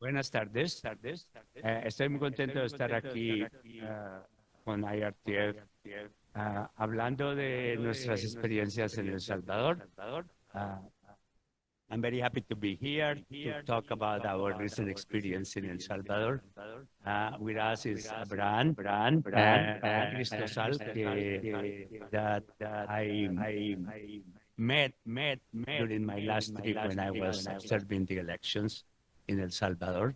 Buenas tardes. Estoy muy contento de estar aquí con IRTF, hablando de nuestras experiencias en El Salvador. Uh, I'm very happy to be here to talk about our recent experience in El Salvador. With us is Abraham, Cristosal, that I met during my last trip when I was observing the elections in El Salvador.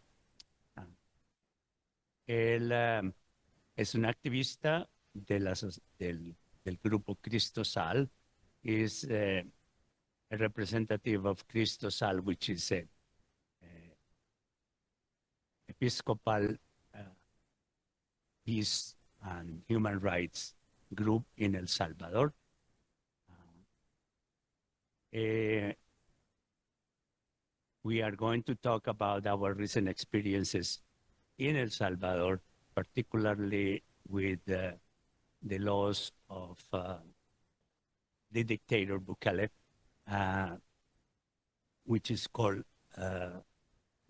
Él es un activista del grupo Cristosal. Is a representative of Cristosal, which is a Episcopal peace and human rights group in El Salvador. We are going to talk about our recent experiences in El Salvador, particularly with the laws of the dictator Bukele, which is called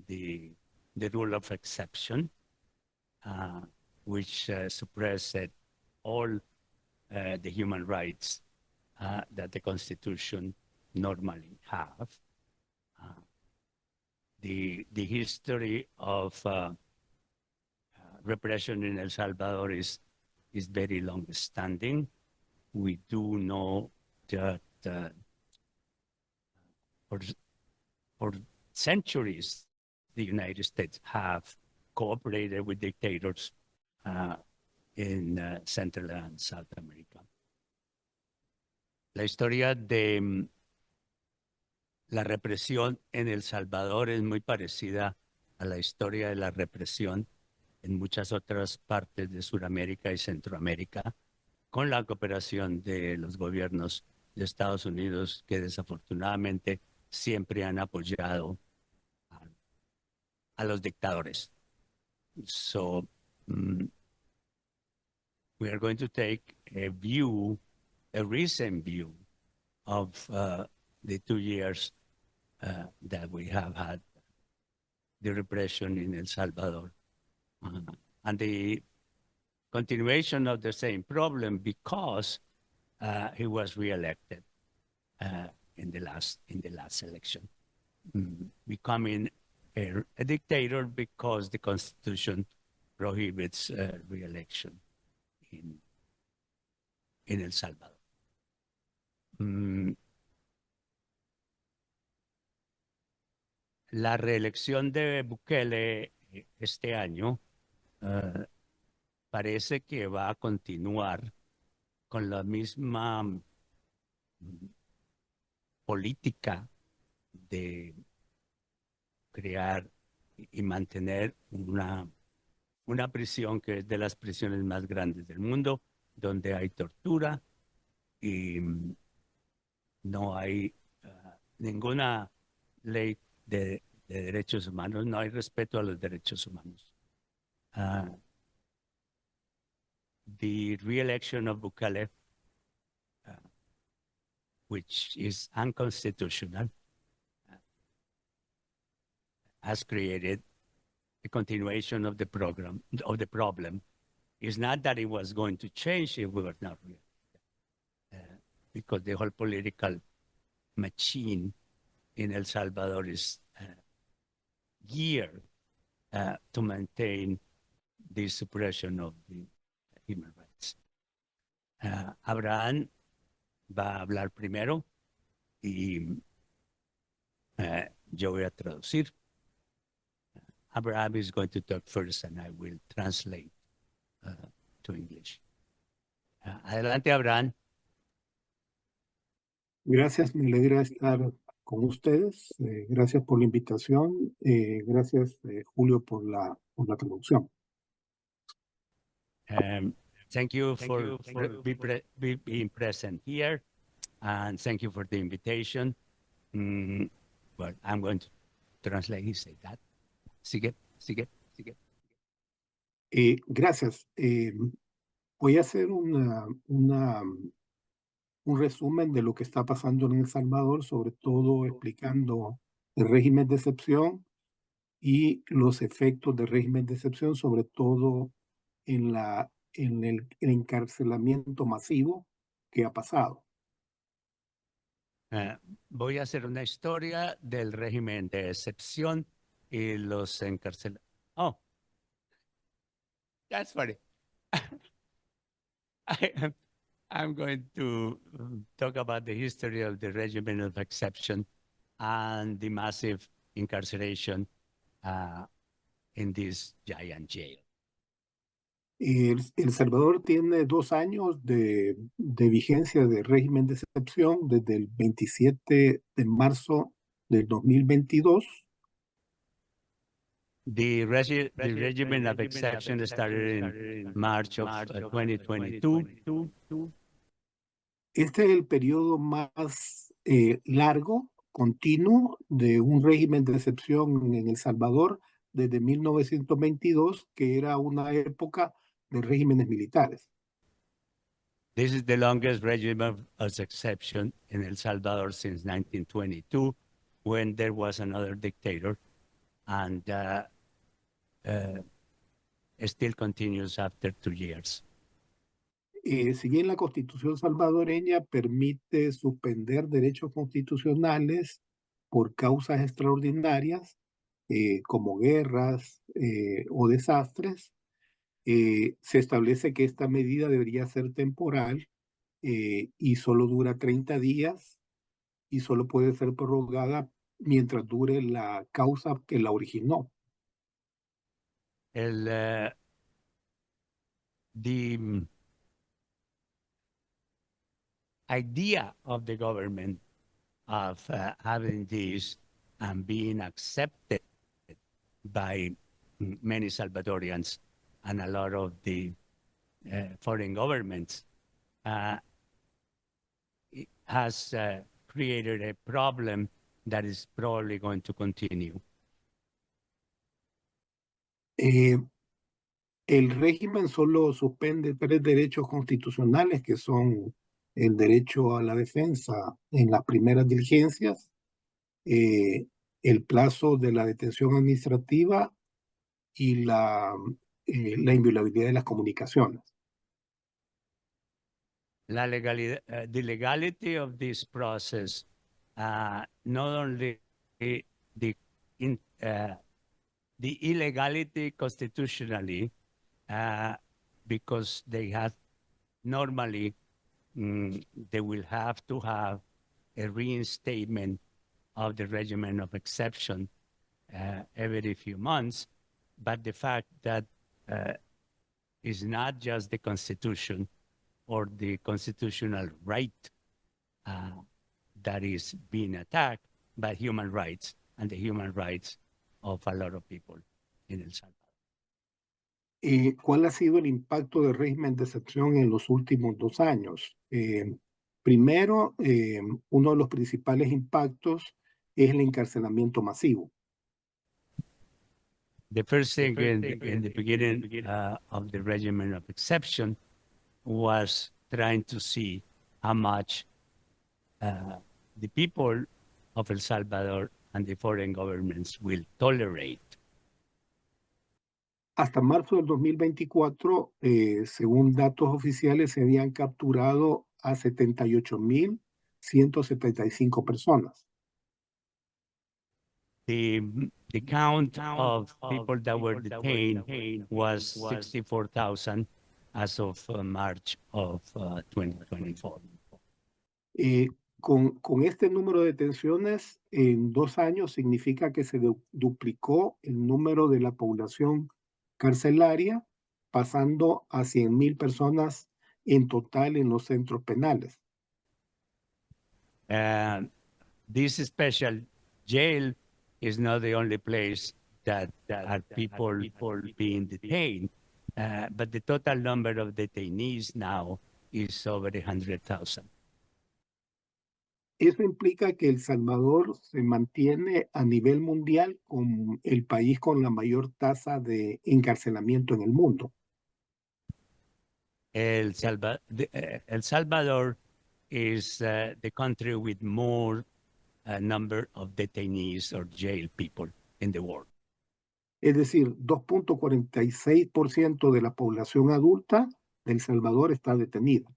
the rule of exception, which suppressed all the human rights that the Constitution normally have. The history of repression in El Salvador is very long-standing. We do know that for centuries, the United States have cooperated with dictators in Central and South America. La historia de la represión en El Salvador es muy parecida a la historia de la represión en muchas otras partes de Sudamérica y Centroamérica, con la cooperación de los gobiernos de Estados Unidos, que desafortunadamente siempre han apoyado a los dictadores. So, we are going to take a recent view of the 2 years that we have had the repression in El Salvador. And the continuation of the same problem because he was reelected in the last election, becoming a dictator because the Constitution prohibits re-election in El Salvador. La reelección de Bukele este año parece que va a continuar con la misma política de crear y mantener una prisión que es de las prisiones más grandes del mundo, donde hay tortura y no hay ninguna ley de derechos humanos, no hay respeto a los derechos humanos. The re-election of Bukele, which is unconstitutional, has created a continuation of the problem. It's not that it was going to change if we were not re-elected, because the whole political machine in El Salvador is geared to maintain the suppression of the human rights. Abraham va a hablar primero y yo voy a traducir. Abraham is going to talk first and I will translate to English. Adelante, Abraham. Gracias, me alegra estar con ustedes. Gracias por la invitación. Gracias, Julio, por la traducción. Thank you for being present here, and thank you for the invitation. Well, I'm going to translate. He said that. Sigue. Gracias. Voy a hacer un resumen de lo que está pasando en El Salvador, sobre todo explicando el régimen de excepción y los efectos del régimen de excepción, sobre todo en el encarcelamiento masivo que ha pasado. Voy a hacer una historia del régimen de excepción y los encarcelados. Oh, that's funny. I'm going to talk about the history of the regimen of exception and the massive incarceration in this giant jail. El Salvador tiene 2 años de vigencia de régimen de excepción desde el 27 de marzo del 2022. The regimen of exception started in March of 2022. Este es el periodo más largo, continuo, de un régimen de excepción en El Salvador desde 1922, que era una época de regímenes militares. This is the longest regime of exception in El Salvador since 1922, when there was another dictator, and still continues after 2 years. Si bien la Constitución salvadoreña permite suspender derechos constitucionales por causas extraordinarias, como guerras o desastres, se establece que esta medida debería ser temporal y solo dura 30 días y solo puede ser prorrogada mientras dure la causa que la originó. The idea of the government of having this and being accepted by many Salvadorians and a lot of the foreign governments has created a problem that is probably going to continue. El régimen solo suspende 3 derechos constitucionales, que son el derecho a la defensa en las primeras diligencias, el plazo de la detención administrativa y la inviolabilidad de las comunicaciones. The legality of this process, not only the illegality constitutionally, because they have normally they will have to have a reinstatement of the regimen of exception every few months, but the fact that is not just the Constitution or the constitutional right that is being attacked, but human rights and the human rights of a lot of people in El Salvador. ¿Cuál ha sido el impacto del régimen de excepción en los últimos 2 años? Primero, uno de los principales impactos es el encarcelamiento masivo. The first thing in the beginning of the regimen of exception was trying to see how much the people of El Salvador and the foreign governments will tolerate. Hasta marzo del 2024, según datos oficiales, se habían capturado a 78,175 personas. The count of people that were detained was 64,000 as of March of 2024. Con este número de detenciones en 2 años significa que se duplicó el número de la población carcelaria, pasando a 100,000 personas en total en los centros penales. This special jail is not the only place that are people being detained, but the total number of detainees now is over 100,000. Eso implica que El Salvador se mantiene a nivel mundial como el país con la mayor tasa de encarcelamiento en el mundo. El Salvador is the country with more number of detainees or jail people in the world. Es decir, 2.46% de la población adulta de El Salvador está detenida.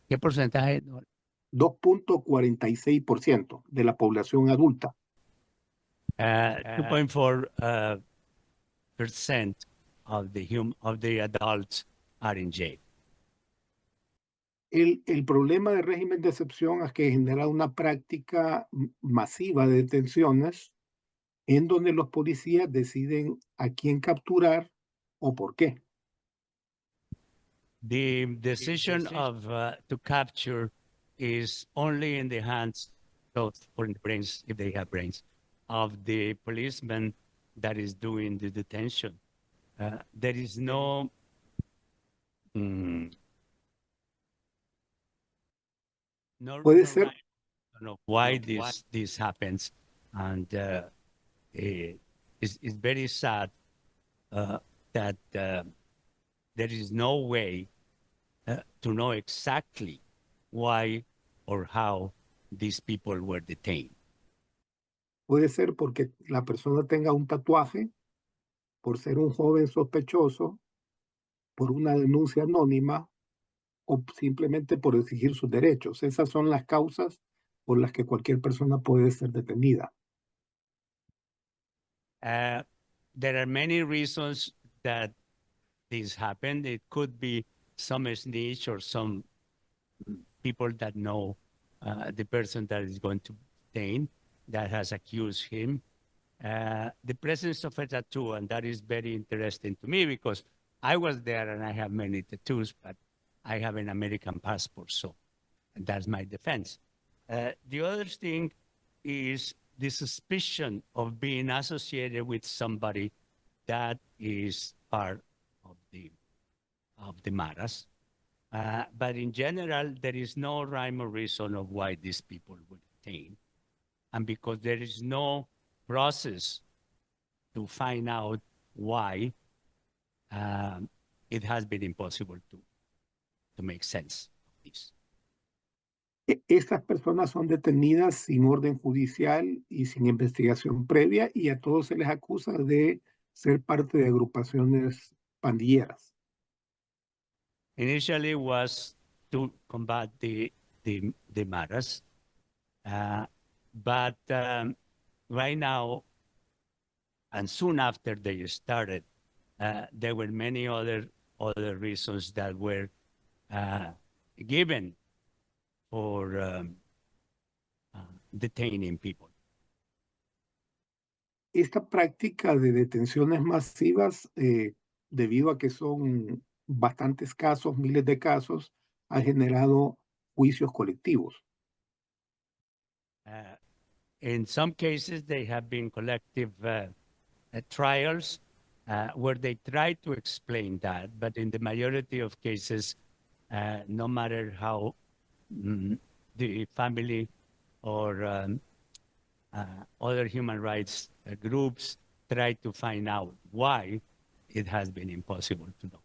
¿Qué porcentaje? 2.46% de la población adulta. 2.4% of the adults are in jail. El problema del régimen de excepción es que genera una práctica masiva de detenciones en donde los policías deciden a quién capturar o por qué. The decision of to capture is only in the hands of, or in the brains, if they have brains, of the policeman that is doing the detention. There is no no Puede rhyme ser, or reason of why this happens, and it's very sad that there is no way to know exactly why or how these people were detained. puede ser porque la persona tenga un tatuaje, por ser un joven sospechoso, por una denuncia anónima o simplemente por exigir sus derechos. Esas son las causas por las que cualquier persona puede ser detenida. There are many reasons that this happened. It could be some snitch or some people that know the person that is going to detain that has accused him. The presence of a tattoo, and that is very interesting to me because I was there and I have many tattoos, but I have an American passport, so that's my defense. The other thing is the suspicion of being associated with somebody that is part of the maras. But in general, there is no rhyme or reason of why these people were detained. And because there is no process to find out why, it has been impossible to make sense of this. Estas personas son detenidas sin orden judicial y sin investigación previa y a todos se les acusa de ser parte de agrupaciones pandilleras. Initially was to combat the maras, but right now, and soon after they started, there were many other reasons that were given for detaining people. Esta práctica de detenciones masivas, debido a que son bastantes casos, miles de casos, ha generado juicios colectivos. In some cases, they have been collective trials where they try to explain that, but in the majority of cases, no matter how the family or other human rights groups try to find out why, it has been impossible to know.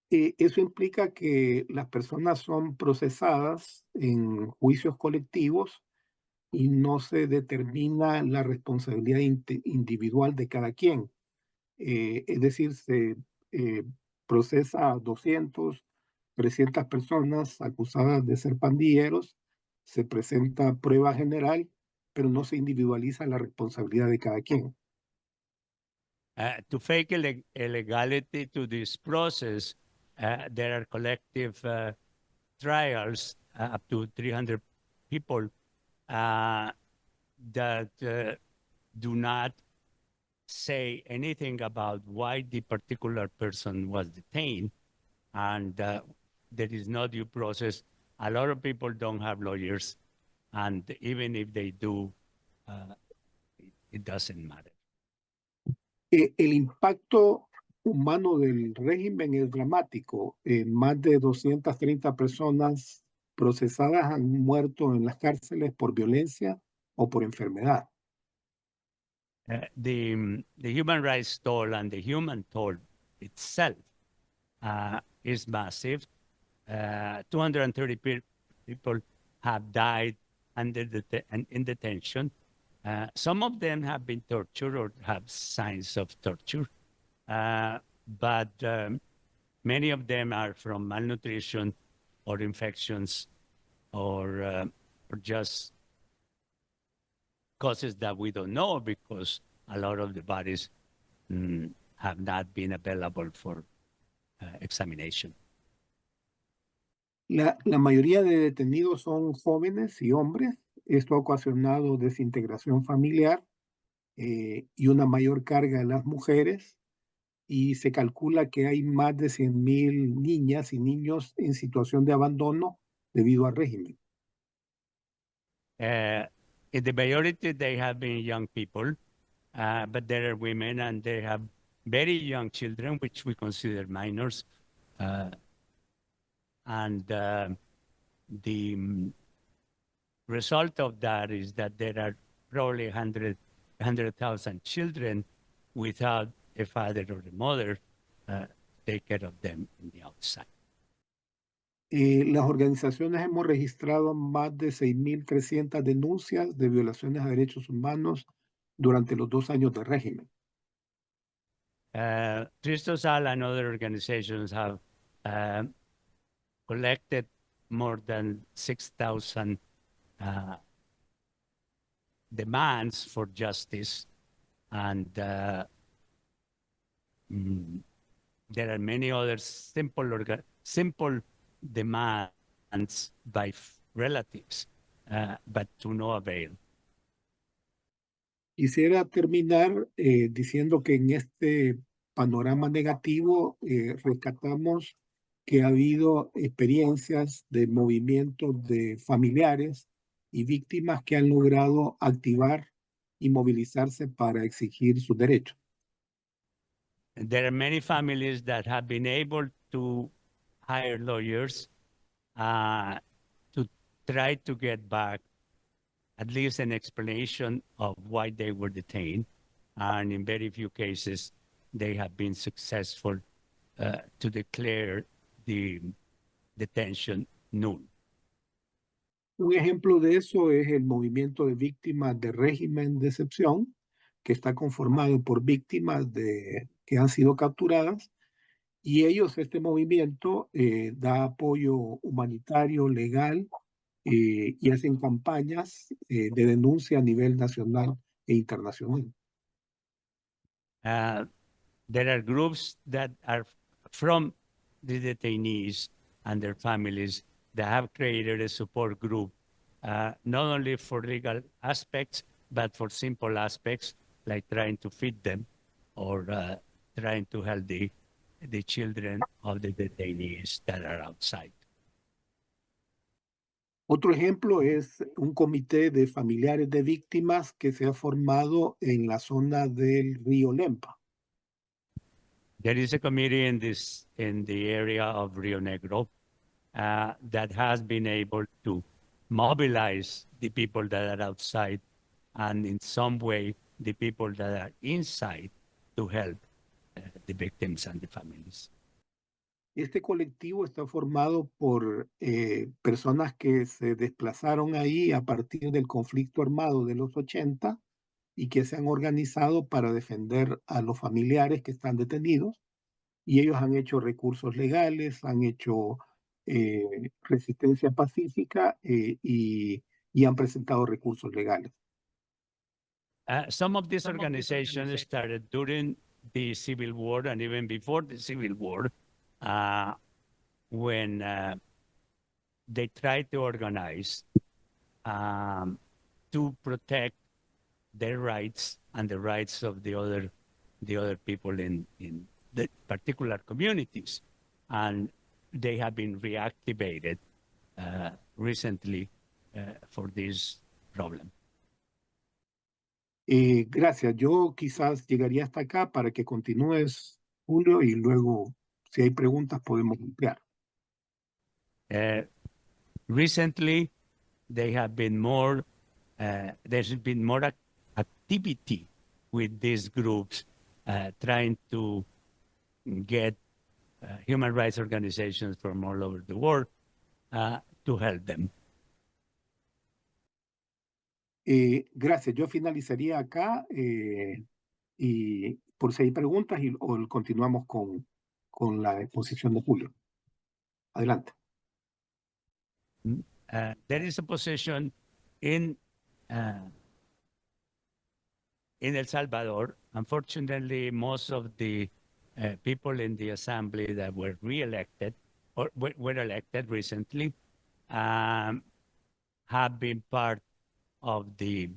Eso implica que las personas son procesadas en juicios colectivos y no se determina la responsabilidad individual de cada quien. Es decir, se procesa a 200, 300 personas acusadas de ser pandilleros, se presenta prueba general, pero no se individualiza la responsabilidad de cada quien. To fake illegality to this process, there are collective trials up to 300 people that do not say anything about why the particular person was detained, and there is no due process. A lot of people don't have lawyers, and even if they do, it doesn't matter. El impacto humano del régimen es dramático. Más de 230 personas procesadas han muerto en las cárceles por violencia o por enfermedad. The human rights toll and the human toll itself is massive. 230 people have died in detention. Some of them have been tortured or have signs of torture, but many of them are from malnutrition or infections or just causes that we don't know because a lot of the bodies have not been available for examination. La mayoría de detenidos son jóvenes y hombres. Esto ha ocasionado desintegración familiar y una mayor carga en las mujeres. Y se calcula que hay más de 100.000 niñas y niños en situación de abandono debido al régimen. In the majority, they have been young people, but there are women and they have very young children, which we consider minors. And the result of that is that there are probably 100,000 children without a father or a mother take care of them in the outside. Las organizaciones hemos registrado más de 6.300 denuncias de violaciones a derechos humanos durante los 2 años de régimen. Cristosal and other organizations have collected more than 6,000 demands for justice, and there are many other simple demands by relatives, but to no avail. Quisiera terminar diciendo que en este panorama negativo rescatamos que ha habido experiencias de movimientos de familiares y víctimas que han logrado activar y movilizarse para exigir sus derechos. And there are many families that have been able to hire lawyers to try to get back at least an explanation of why they were detained. And in very few cases, they have been successful to declare the detention null. Un ejemplo de eso es el movimiento de víctimas de régimen de excepción, que está conformado por víctimas que han sido capturadas, y este movimiento da apoyo humanitario, legal, y hacen campañas de denuncia a nivel nacional e internacional. There are groups that are from the detainees and their families that have created a support group, not only for legal aspects, but for simple aspects like trying to feed them or trying to help the children of the detainees that are outside. Otro ejemplo es un comité de familiares de víctimas que se ha formado en la zona del río Lempa. There is a committee in the area of Rio Negro that has been able to mobilize the people that are outside and in some way the people that are inside to help the victims and the families. Este colectivo está formado por personas que se desplazaron ahí a partir del conflicto armado de los 80 y que se han organizado para defender a los familiares que están detenidos. Y ellos han hecho recursos legales, han hecho resistencia pacífica y han presentado recursos legales. Some of these organizations started during the Civil War and even before the Civil War, when they tried to organize to protect their rights and the rights of the other people in the particular communities. And they have been reactivated recently for this problem. Gracias. Yo quizás llegaría hasta acá para que continúes, Julio, y luego, si hay preguntas, podemos ampliar. Recently, they have been more. There's been more activity with these groups trying to get human rights organizations from all over the world to help them. Gracias, yo finalizaría acá y por si hay preguntas o continuamos con la exposición de Julio. Adelante. There is a position in El Salvador. Unfortunately, most of the people in the assembly that were re-elected or were elected recently have been part of the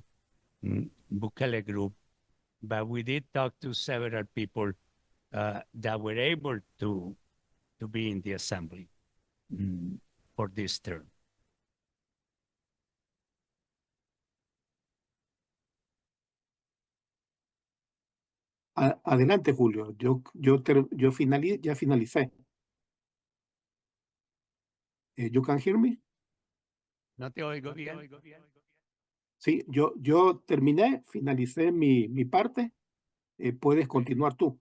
Bukele group, but we did talk to several people that were able to be in the assembly for this term. Adelante, Julio. Ya finalicé. You can hear me? No te oigo bien. Sí, yo terminé, finalicé mi parte. Puedes continuar tú.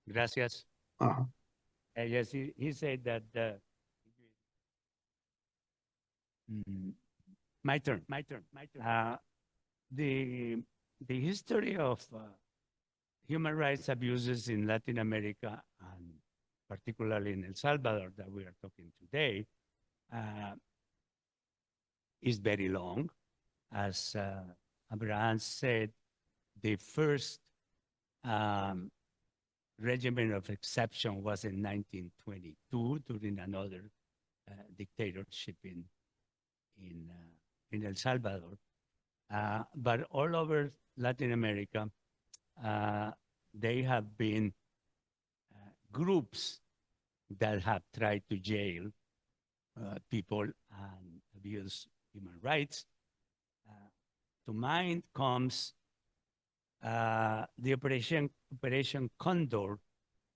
Gracias. Ajá. Yes, he said that my turn. The history of human rights abuses in Latin America, and particularly in El Salvador that we are talking today, is very long. As Abraham said, the first regimen of exception was in 1922 during another dictatorship in El Salvador. But all over Latin America, they have been groups that have tried to jail people and abuse human rights. To mind comes the Operation Condor,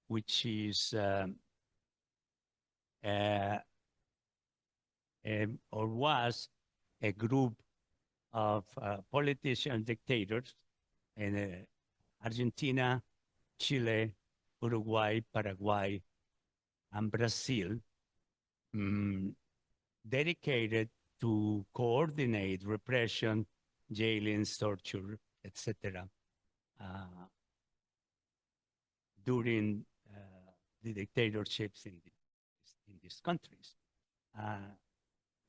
which is or was a group of politician dictators in Argentina, Chile, Uruguay, Paraguay, and Brazil, dedicated to coordinate repression, jailings, torture, etc. During the dictatorships in these countries.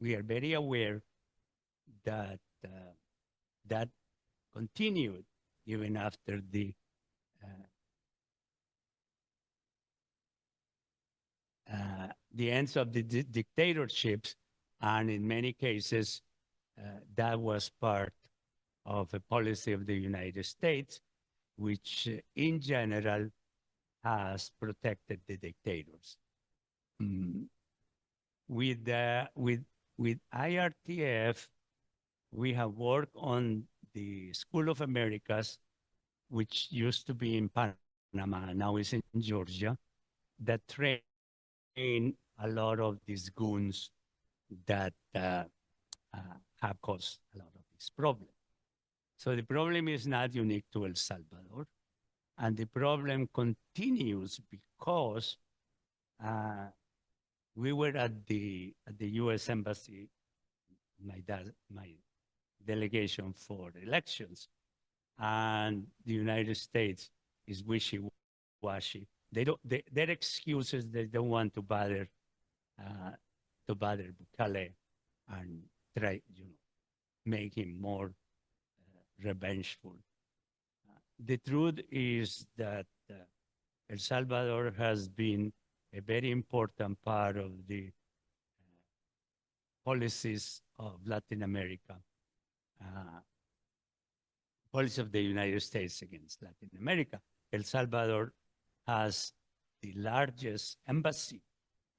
We are very aware that that continued even after the ends of the dictatorships, and in many cases, that was part of a policy of the United States, which in general has protected the dictators. With IRTF, we have worked on the School of Americas, which used to be in Panama, now is in Georgia, that train a lot of these goons that have caused a lot of this problem. So the problem is not unique to El Salvador, and the problem continues because we were at the U.S. Embassy, my delegation for elections, and the United States is wishy-washy. Their excuses, they don't want to bother Bukele and try, make him more revengeful. The truth is that El Salvador has been a very important part of the policies of Latin America, policy of the United States against Latin America. El Salvador has the largest embassy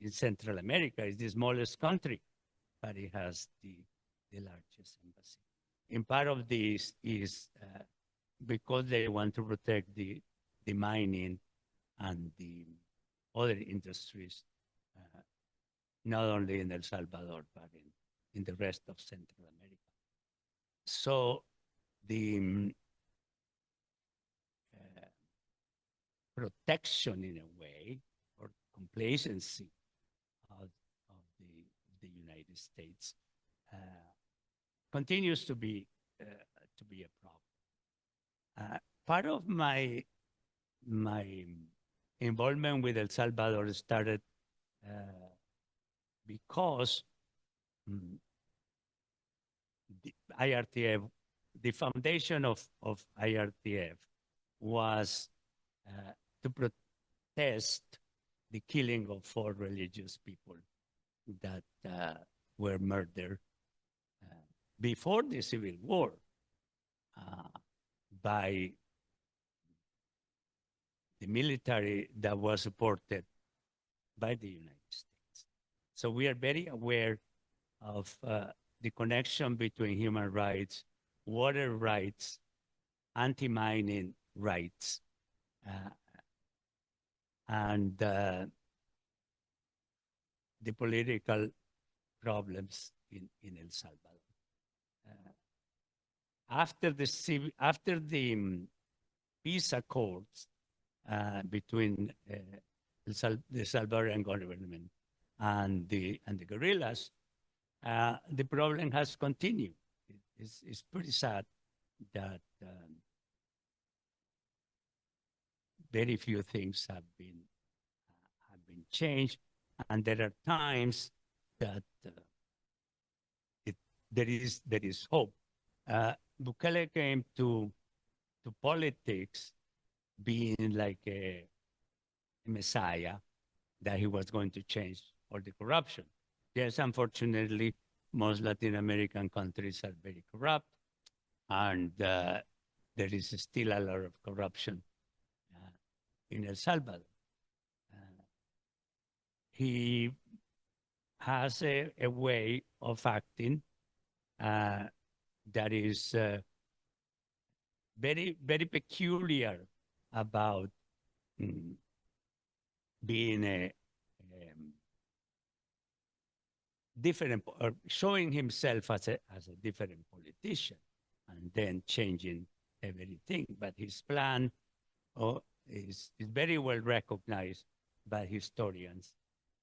in Central America. It's the smallest country, but it has the largest embassy. And part of this is because they want to protect the mining and the other industries, not only in El Salvador, but in the rest of Central America. So the protection, in a way, or complacency of the United States continues to be to be a problem. Part of my involvement with El Salvador started because the IRTF, the foundation of IRTF was to protest the killing of 4 religious people that were murdered before the Civil War by the military that was supported by the United States. So we are very aware of the connection between human rights, water rights, anti-mining rights, and the political problems in El Salvador. After the peace accords between the Salvadorian government and the guerrillas, the problem has continued. It's pretty sad that very few things have been changed, and there are times that there is hope. Bukele came to politics being like a messiah, that he was going to change all the corruption. Yes, unfortunately, most Latin American countries are very corrupt, and there is still a lot of corruption in El Salvador. He has a way of acting that is very, very peculiar about being a different, or showing himself as a different politician, and then changing everything. But his plan is very well recognized by historians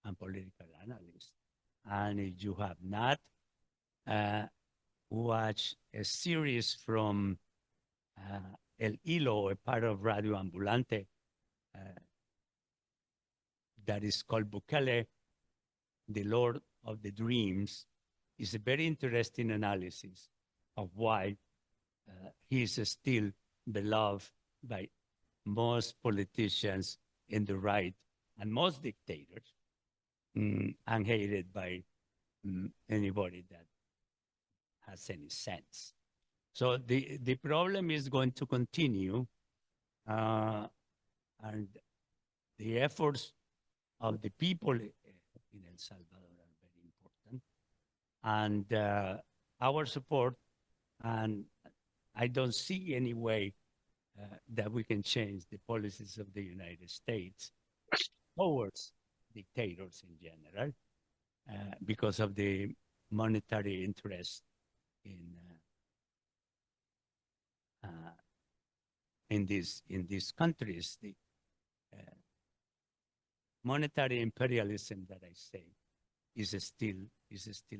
and political analysts. And if you have not watched a series from El Hilo, a part of Radio Ambulante, that is called Bukele, the Lord of the Dreams, is a very interesting analysis of why he is still beloved by most politicians in the right and most dictators, and hated by anybody that has any sense. So the problem is going to continue, and the efforts of the people in El Salvador are very important, and our support, and I don't see any way that we can change the policies of the United States towards dictators in general, because of the monetary interest in these countries. The monetary imperialism that I say is still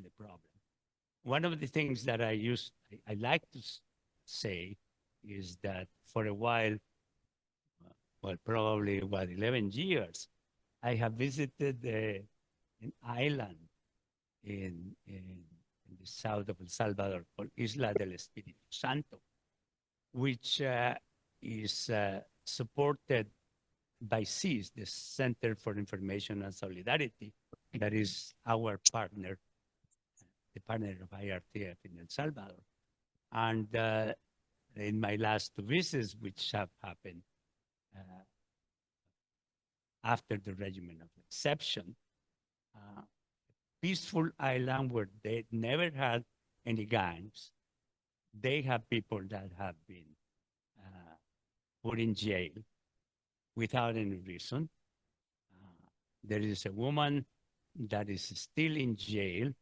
a problem. One of the things that I like to say is that for a while, well, probably 11 years, I have visited an island in the south of El Salvador called Isla del Espíritu Santo, which is supported by CIS, the Center for Information and Solidarity, that is our partner, the partner of IRTF in El Salvador. And in my last 2 visits, which have happened after the regimen of exception, peaceful island where they never had any gangs. They have people that have been put in jail without any reason. There is a woman that is still in jail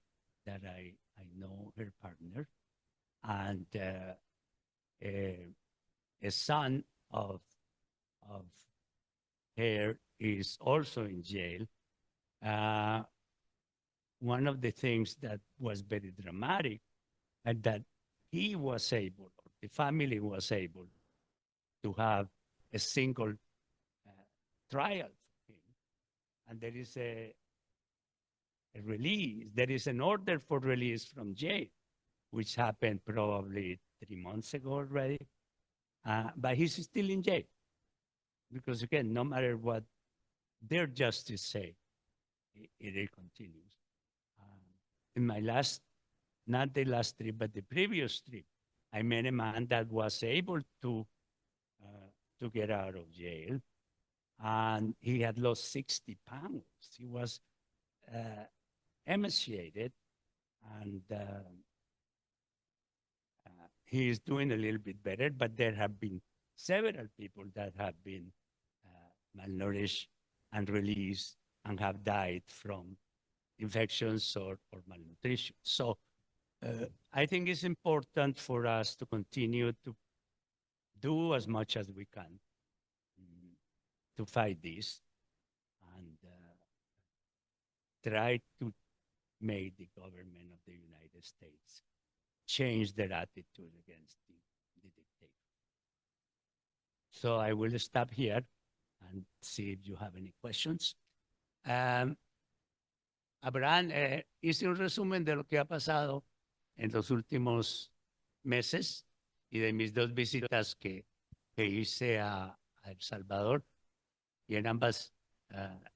that I know her partner, and a son of her is also in jail. One of the things that was very dramatic, and that he was able, or the family was able to have a single trial for him. And there is a release, there is an order for release from jail, which happened probably 3 months ago already. But he's still in jail. Because again, no matter what their justice say, it continues. In my last, not the last trip, but the previous trip, I met a man that was able to get out of jail, and he had lost 60 pounds. He was emaciated, and he is doing a little bit better, but there have been several people that have been malnourished and released and have died from infections or malnutrition. So I think it's important for us to continue to do as much as we can to fight this and try to make the government of the United States change their attitude against the dictator. So I will stop here and see if you have any questions. Abraham, hice un resumen de lo que ha pasado en los últimos meses y de mis 2 visitas que hice a El Salvador, y en ambas,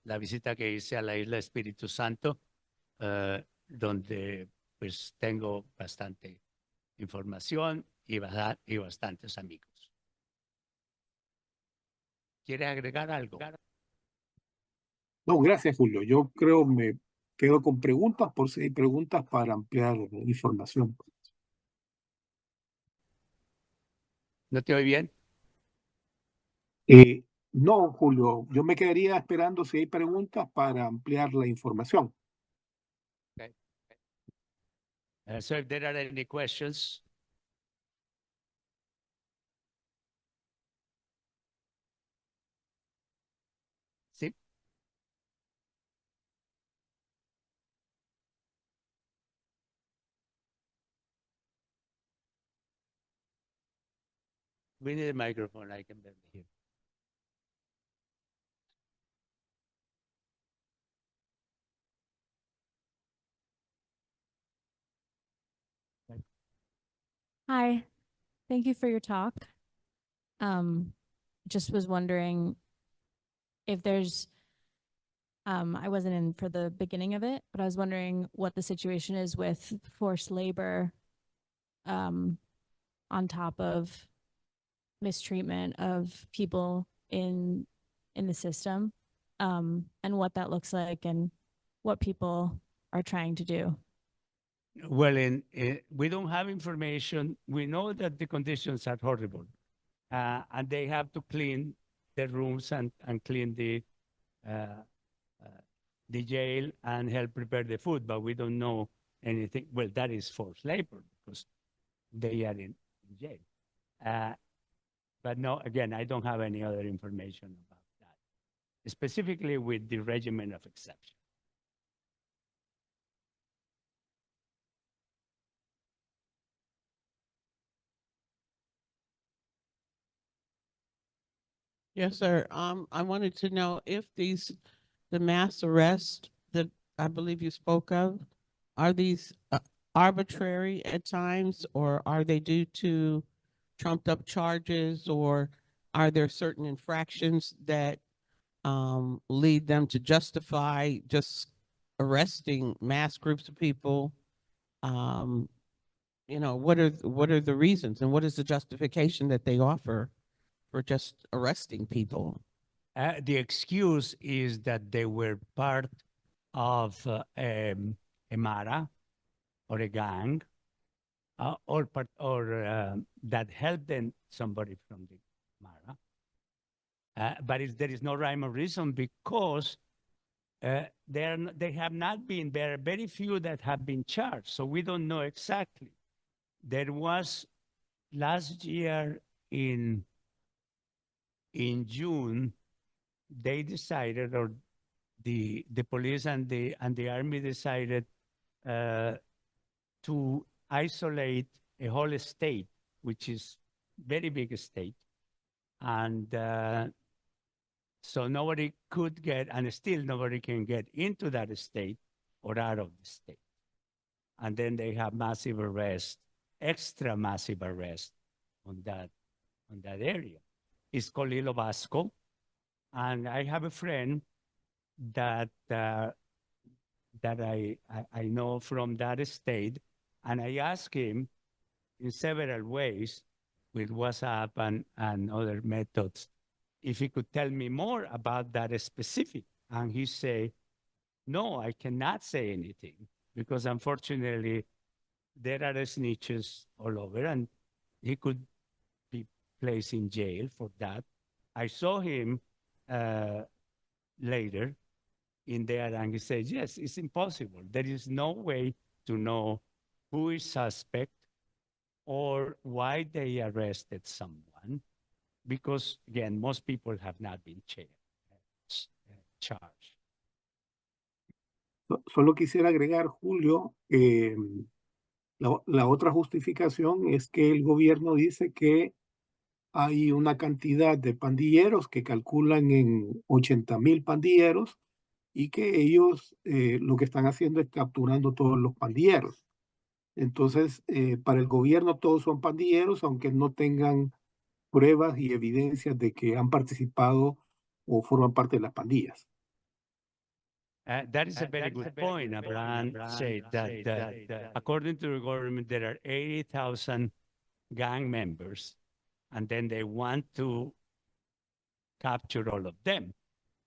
la visita que hice a la isla Espíritu Santo, donde pues tengo bastante información y bastantes amigos. ¿Quieres agregar algo? No, gracias, Julio. Yo creo me quedo con preguntas por si hay preguntas para ampliar información. ¿No te oí bien? No, Julio, yo me quedaría esperando si hay preguntas para ampliar la información. Okay. So if there are any questions. Sí. We need a microphone, I can barely hear. Hi, thank you for your talk. Just was wondering if there's, I wasn't in for the beginning of it, but I was wondering what the situation is with forced labor on top of mistreatment of people in the system, and what that looks like and what people are trying to do. Well, we don't have information. We know that the conditions are horrible, and they have to clean the rooms and clean the jail and help prepare the food, but we don't know anything. Well, that is forced labor because they are in jail. But no, again, I don't have any other information about that, specifically with the regimen of exception. Yes, sir. I wanted to know if the mass arrests that I believe you spoke of, are these arbitrary at times, or are they due to trumped up charges, or are there certain infractions that lead them to justify just arresting mass groups of people? You know, what are the reasons, and what is the justification that they offer for just arresting people? The excuse is that they were part of a Mara or a gang, or that helped them, somebody from the Mara. But there is no rhyme or reason because they have not been, there are very few that have been charged, so we don't know exactly. There was last year in June, they decided, or the police and the army decided to isolate a whole state, which is very big state. And so nobody could get, and still nobody can get into that state or out of the state. And then they have massive arrest, extra massive arrest on that area. It's called Hilo Vasco. And I have a friend that I know from that state, and I asked him in several ways with WhatsApp and other methods if he could tell me more about that specific. And he said, no, I cannot say anything because unfortunately there are snitches all over and he could be placed in jail for that. I saw him later in there and he said, yes, it's impossible. There is no way to know who is suspect or why they arrested someone because, again, most people have not been charged. Solo quisiera agregar, Julio, la otra justificación es que el gobierno dice que hay una cantidad de pandilleros que calculan en 80,000 pandilleros y que ellos lo que están haciendo es capturando todos los pandilleros. Entonces, para el gobierno todos son pandilleros, aunque no tengan pruebas y evidencias de que han participado o forman parte de las pandillas. That is a very good point. Abraham said that according to the government, there are 80,000 gang members, and then they want to capture all of them.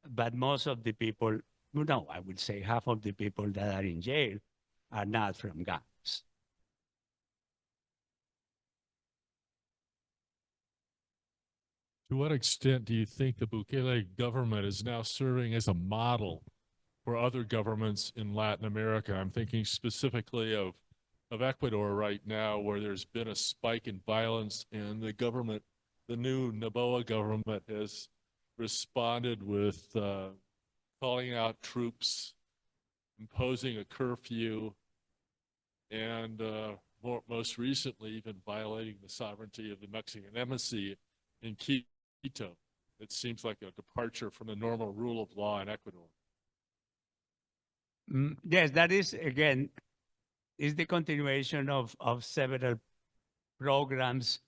But most of the people, no, I would say half of the people that are in jail are not from gangs. To what extent do you think the Bukele government is now serving as a model for other governments in Latin America? I'm thinking specifically of Ecuador right now, where there's been a spike in violence, and the government, the new Noboa government, has responded with calling out troops, imposing a curfew, and most recently even violating the sovereignty of the Mexican embassy in Quito. It seems like a departure from the normal rule of law in Ecuador. Yes, that is, again, is the continuation of several programs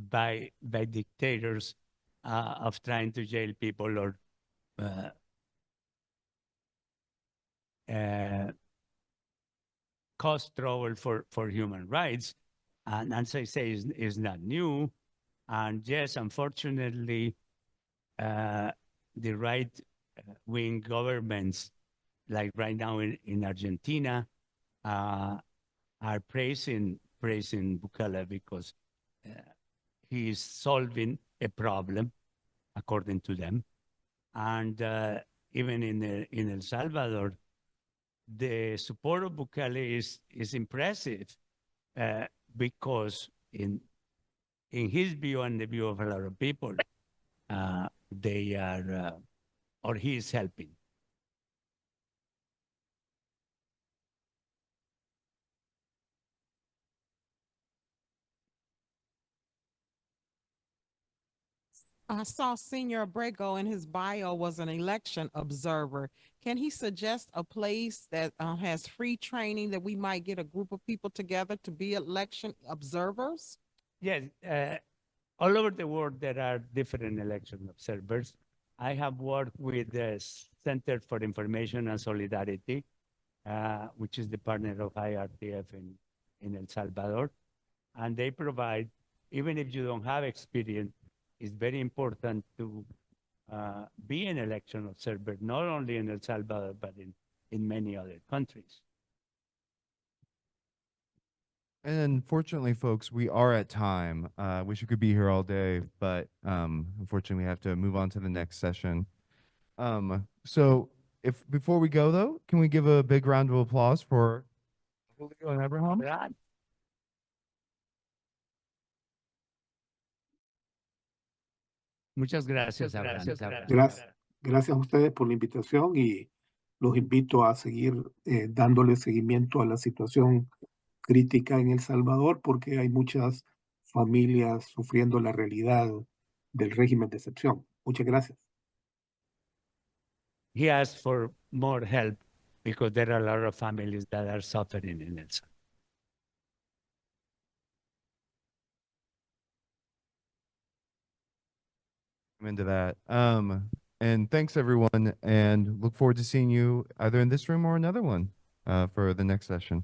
by dictators of trying to jail people or cause trouble for human rights. And as I say, is not new. And yes, unfortunately, the right-wing governments, like right now in Argentina, are praising Bukele because he is solving a problem, according to them. And even in El Salvador, the support of Bukele is impressive because in his view and the view of a lot of people, they are, or he is helping. I saw Senior Abrego in his bio was an election observer. Can he suggest a place that has free training that we might get a group of people together to be election observers? Yes, all over the world there are different election observers. I have worked with the Center for Information and Solidarity, which is the partner of IRTF in El Salvador. And they provide, even if you don't have experience, it's very important to be an election observer, not only in El Salvador, but in many other countries. And unfortunately, folks, we are at time. Wish we could be here all day, but unfortunately, we have to move on to the next session. So before we go, though, can we give a big round of applause for Julio and Abraham? Muchas gracias. Gracias a ustedes por la invitación y los invito a seguir dándole seguimiento a la situación crítica en El Salvador porque hay muchas familias sufriendo la realidad del régimen de excepción. Muchas gracias. He asked for more help because there are a lot of families that are suffering in El Salvador. Into that. And thanks everyone, and look forward to seeing you either in this room or another one for the next session.